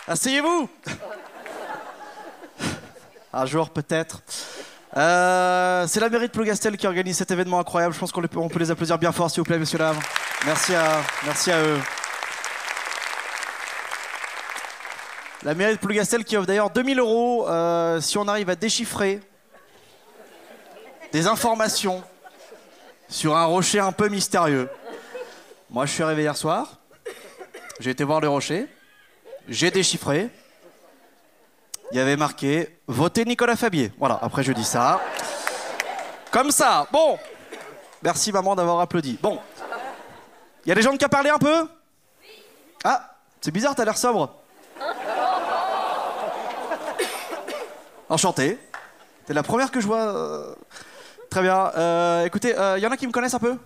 Asseyez-vous. Un jour, peut-être. C'est la mairie de Plougastel qui organise cet événement incroyable. Je pense qu'on peut les applaudir bien fort, s'il vous plaît, messieurs, dames. Merci à eux. La mairie de Plougastel qui offre d'ailleurs 2000 € si on arrive à déchiffrer des informations sur un rocher un peu mystérieux. Moi, je suis arrivé hier soir. J'ai été voir le rocher. J'ai déchiffré. Il y avait marqué « Votez Nicolas Fabier ». Voilà, après je dis ça. Comme ça, bon. Merci maman d'avoir applaudi. Bon. Il y a des gens qui ont parlé un peu? Ah, c'est bizarre, t'as l'air sobre. Enchanté. T'es la première que je vois. Très bien. Écoutez, il y en a qui me connaissent un peu?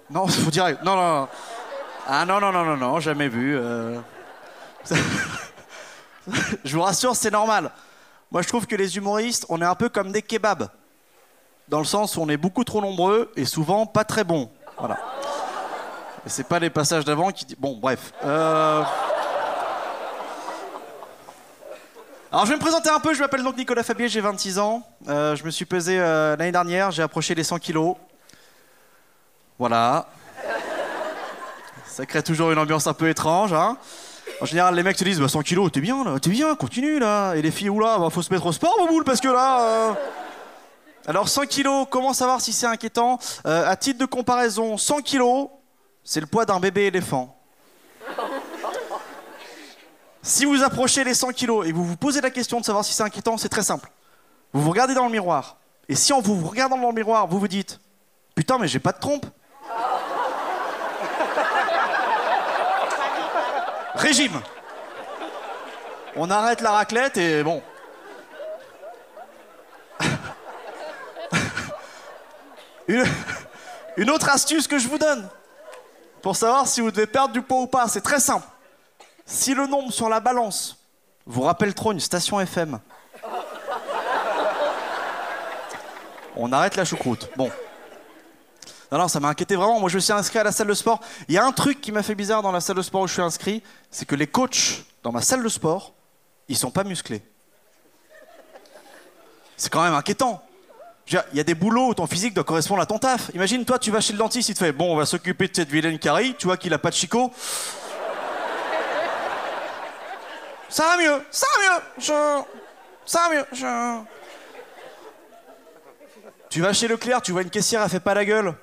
Non, faut dire... Non. Ah non, jamais vu. Je vous rassure, c'est normal. Moi, je trouve que les humoristes, on est un peu comme des kebabs. Dans le sens où on est beaucoup trop nombreux et souvent pas très bons. Voilà. Et c'est pas les passages d'avant qui... Bon, bref. Alors, je vais me présenter un peu. Je m'appelle donc Nicolas Fabier, j'ai 26 ans. Je me suis pesé l'année dernière. J'ai approché les 100 kilos. Voilà. Ça crée toujours une ambiance un peu étrange, hein. En général, les mecs te disent bah, 100 kilos, t'es bien là, continue là. Et les filles, oula, bah, faut se mettre au sport, boule, parce que là. Alors 100 kilos, comment savoir si c'est inquiétant? À titre de comparaison, 100 kilos, c'est le poids d'un bébé éléphant. Si vous approchez les 100 kilos et vous vous posez la question de savoir si c'est inquiétant, c'est très simple. Vous vous regardez dans le miroir. Et si en vous regardant dans le miroir, vous vous dites putain, mais j'ai pas de trompe. Régime. On arrête la raclette et bon. Une autre astuce que je vous donne pour savoir si vous devez perdre du poids ou pas, c'est très simple. Si le nombre sur la balance vous rappelle trop une station FM, on arrête la choucroute. Bon. Non, ça m'a inquiété vraiment. Moi, je me suis inscrit à la salle de sport. Il y a un truc qui m'a fait bizarre dans la salle de sport où je suis inscrit, c'est que les coachs dans ma salle de sport, ils sont pas musclés. C'est quand même inquiétant. Il y a des boulots où ton physique doit correspondre à ton taf. Imagine, toi, tu vas chez le dentiste, il te fait « Bon, on va s'occuper de cette vilaine carie, tu vois qu'il a pas de chicot. » Ça va mieux. Tu vas chez Leclerc, tu vois une caissière, elle fait pas la gueule.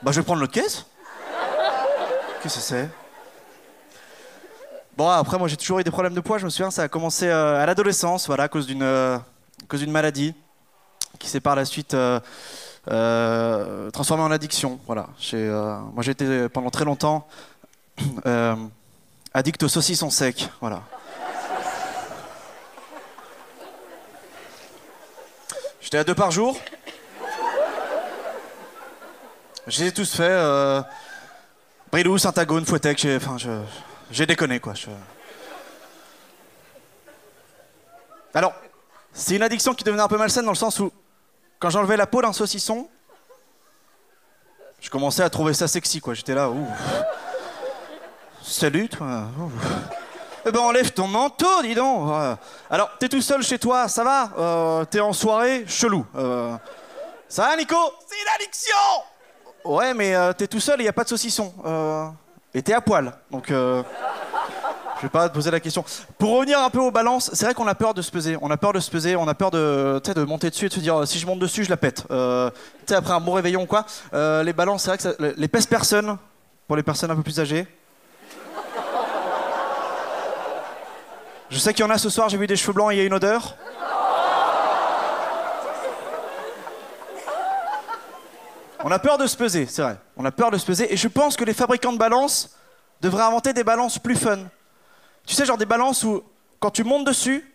Bah je vais prendre l'autre caisse. Qu'est-ce que c'est? Bon après moi j'ai toujours eu des problèmes de poids, je me souviens ça a commencé à l'adolescence, voilà, à cause d'une maladie qui s'est par la suite transformée en addiction, voilà. Moi j'ai été pendant très longtemps addict aux saucissons secs, voilà. J'étais à 2 par jour. Je les ai tous faits. Brilou, Saint-Agone, Fouettec, j'ai déconné, quoi. Alors, c'est une addiction qui devenait un peu malsaine dans le sens où, quand j'enlevais la peau d'un saucisson, je commençais à trouver ça sexy, quoi. J'étais là, ouh. Salut, toi. Eh ben, enlève ton manteau, dis donc. Alors, t'es tout seul chez toi, ça va? T'es en soirée, chelou. Ça va, Nico? C'est une addiction! Ouais, mais t'es tout seul et y a pas de saucisson. Et t'es à poil, donc je vais pas te poser la question. Pour revenir un peu aux balances, c'est vrai qu'on a peur de se peser. On a peur de monter dessus et de se dire si je monte dessus, je la pète. Après un bon réveillon, quoi. Les balances, c'est vrai que les pèse personne pour les personnes un peu plus âgées. Je sais qu'il y en a ce soir, j'ai vu des cheveux blancs et il y a une odeur. On a peur de se peser, c'est vrai. On a peur de se peser. Et je pense que les fabricants de balances devraient inventer des balances plus fun. Tu sais, genre des balances où, quand tu montes dessus,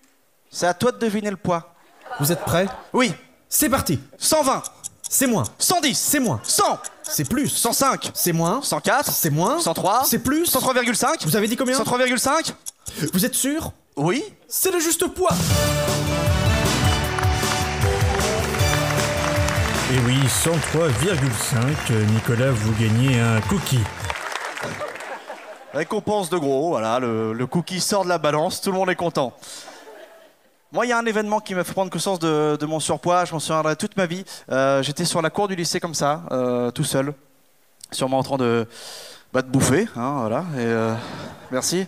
c'est à toi de deviner le poids. Vous êtes prêts? Oui. C'est parti. 120. C'est moins. 110. C'est moins. 100. C'est plus. 105. C'est moins. 104. C'est moins. 103. C'est plus. 103,5. Vous avez dit combien? 103,5. Vous êtes sûr? Oui. C'est le juste poids. Et oui, 103,5. Nicolas, vous gagnez un cookie. Récompense de gros, voilà, le cookie sort de la balance, tout le monde est content. Moi, il y a un événement qui m'a fait prendre conscience de mon surpoids, je m'en souviendrai toute ma vie. J'étais sur la cour du lycée comme ça, tout seul, sûrement en train de bouffer, hein, voilà, merci.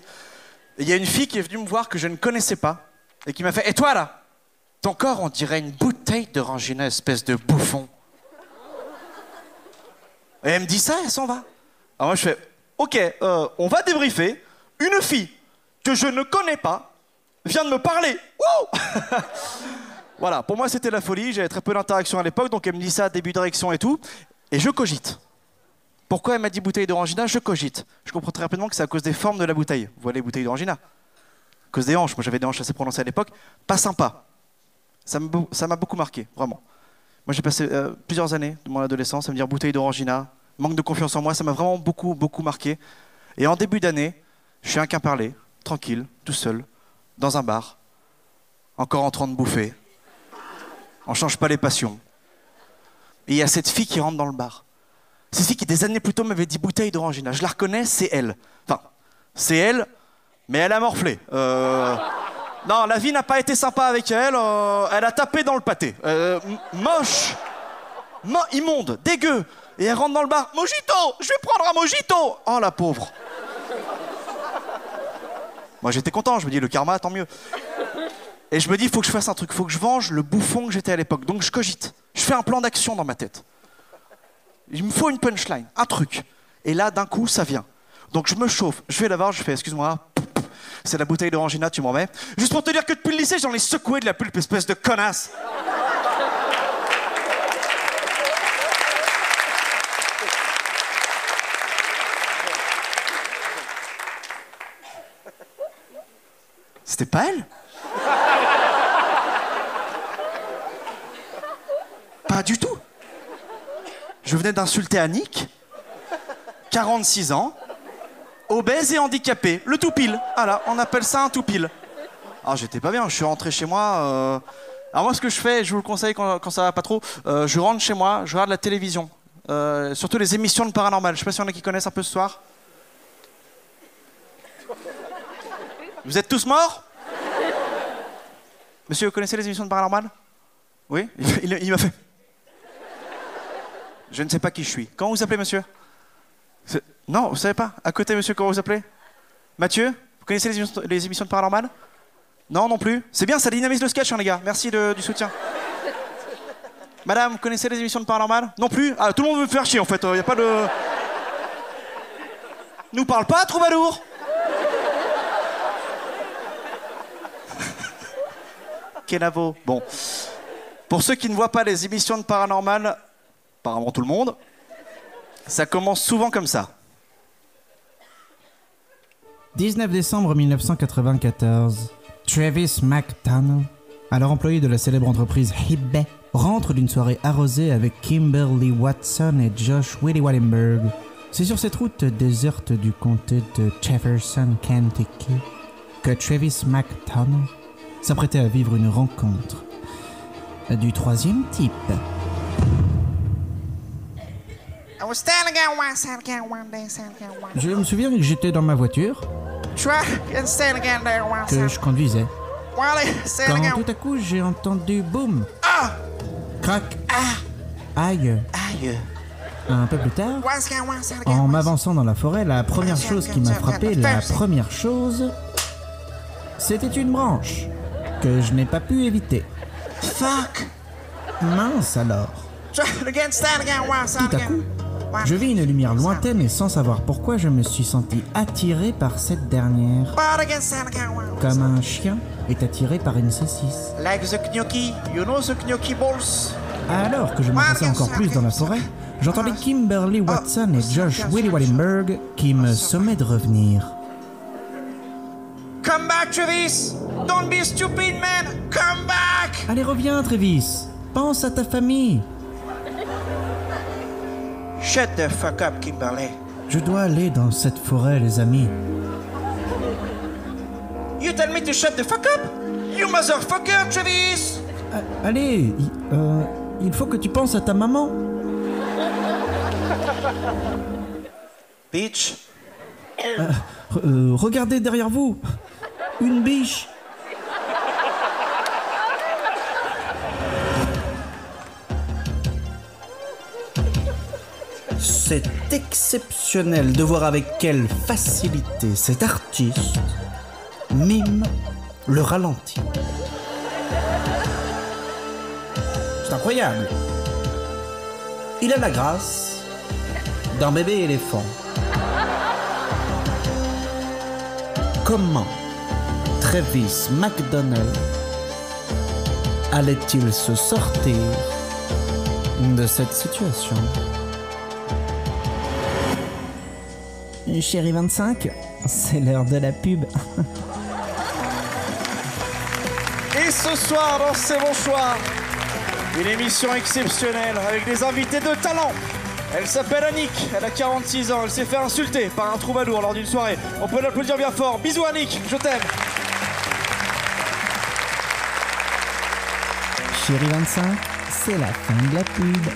Et il y a une fille qui est venue me voir que je ne connaissais pas, et qui m'a fait « Et toi, là, ton corps, on dirait une bouteille d'orangina, espèce de bouffon. » Et elle me dit ça, elle s'en va. Alors moi, je fais « Ok, on va débriefer. Une fille que je ne connais pas vient de me parler. » Voilà, pour moi, c'était la folie. J'avais très peu d'interaction à l'époque, donc elle me dit ça, début d'érection et tout. Et je cogite. Pourquoi elle m'a dit bouteille d'orangina? Je cogite. Je comprends très rapidement que c'est à cause des formes de la bouteille. Vous voyez les bouteilles d'orangina? À cause des hanches. Moi, j'avais des hanches assez prononcées à l'époque. Pas sympa. Ça m'a beaucoup marqué, vraiment. Moi, j'ai passé plusieurs années de mon adolescence à me dire bouteille d'orangina, manque de confiance en moi. Ça m'a vraiment beaucoup, beaucoup marqué. Et en début d'année, je suis un quimperlé, tranquille, tout seul, dans un bar, encore en train de bouffer. On change pas les passions. Et il y a cette fille qui rentre dans le bar. Cette fille qui, des années plus tôt, m'avait dit bouteille d'orangina. Je la reconnais, c'est elle. Enfin, c'est elle, mais elle a morflé. Non, la vie n'a pas été sympa avec elle. Elle a tapé dans le pâté. Moche. Immonde. Dégueu. Et elle rentre dans le bar. Mojito. Je vais prendre un mojito. Oh, la pauvre. Moi, j'étais content. Je me dis, le karma, tant mieux. Et je me dis, il faut que je fasse un truc. Il faut que je venge le bouffon que j'étais à l'époque. Donc, je cogite. Je fais un plan d'action dans ma tête. Il me faut une punchline, un truc. Et là, d'un coup, ça vient. Donc je me chauffe, je vais la voir, je fais, excuse-moi, c'est la bouteille d'orangina, tu m'en mets. Juste pour te dire que depuis le lycée, j'en ai secoué de la pulpe, espèce de connasse. C'était pas elle? Pas du tout. Je venais d'insulter Annick, 46 ans, obèse et handicapée, le tout pile. Voilà, on appelle ça un tout pile. Alors j'étais pas bien, je suis rentré chez moi. Alors moi ce que je fais, je vous le conseille quand ça va pas trop, je rentre chez moi, je regarde la télévision. Surtout les émissions de paranormal. Je sais pas s'il y en a qui connaissent un peu ce soir. Vous êtes tous morts? Monsieur, vous connaissez les émissions de paranormal? Oui? Il m'a fait... Je ne sais pas qui je suis. Comment vous appelez, monsieur? Non, vous savez pas? À côté, monsieur, comment vous appelez? Mathieu? Vous connaissez les émissions de paranormal? Non, non plus. C'est bien, ça dynamise le sketch, hein, les gars. Merci du soutien. Madame, vous connaissez les émissions de paranormal? Non plus? Ah, tout le monde veut me faire chier, en fait. Y a pas de... Nous parle pas, troubadour! Kenavo. Bon. Pour ceux qui ne voient pas les émissions de paranormal... apparemment tout le monde, ça commence souvent comme ça. 19 décembre 1994, Travis McDonald, alors employé de la célèbre entreprise eBay, rentre d'une soirée arrosée avec Kimberly Watson et Josh Willie Wallenberg. C'est sur cette route déserte du comté de Jefferson, Kentucky, que Travis McDonald s'apprêtait à vivre une rencontre du troisième type. Je me souviens que j'étais dans ma voiture, que je conduisais, quand tout à coup j'ai entendu boum, crac, aïe. Un peu plus tard, en m'avançant dans la forêt, la première chose qui m'a frappé, c'était une branche que je n'ai pas pu éviter. Fuck! Mince alors. Tout à coup, je vis une lumière lointaine et sans savoir pourquoi, je me suis senti attiré par cette dernière. Comme un chien est attiré par une saucisse. Like the gnocchi, you know the gnocchi balls? Alors que je m'avançais encore plus dans la forêt, j'entendais Kimberly Watson et Josh Willie Wallenberg qui me sommaient de revenir. Come back, Travis! Don't be stupid, man! Come back! Allez, reviens, Travis. Pense à ta famille. Shut the fuck up, Kimberly. Je dois aller dans cette forêt, les amis. You tell me to shut the fuck up? You motherfucker, Travis! Allez, il faut que tu penses à ta maman. Bitch. Regardez derrière vous. Une biche. C'est exceptionnel de voir avec quelle facilité cet artiste mime le ralenti. C'est incroyable. Il a la grâce d'un bébé éléphant. Comment Travis McDonnell allait-il se sortir de cette situation? Chérie 25, c'est l'heure de la pub. Et ce soir, dans C'est mon choix, une émission exceptionnelle avec des invités de talent. Elle s'appelle Annick, elle a 46 ans, elle s'est fait insulter par un troubadour lors d'une soirée. On peut l'applaudir bien fort. Bisous Annick, je t'aime. Chérie 25, c'est la fin de la pub.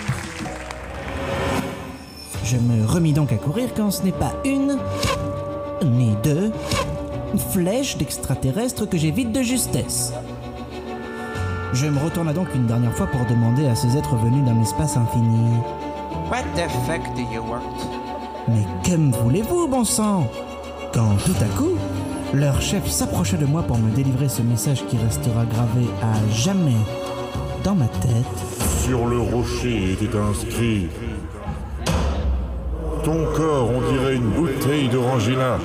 Je me remis donc à courir quand ce n'est pas une, ni deux, flèches d'extraterrestres que j'évite de justesse. Je me retourna donc une dernière fois pour demander à ces êtres venus d'un espace infini. What the fuck do you want? Mais que me voulez-vous, bon sang? Quand tout à coup, leur chef s'approcha de moi pour me délivrer ce message qui restera gravé à jamais dans ma tête. Sur le rocher était inscrit: ton corps, on dirait une bouteille d'orangina.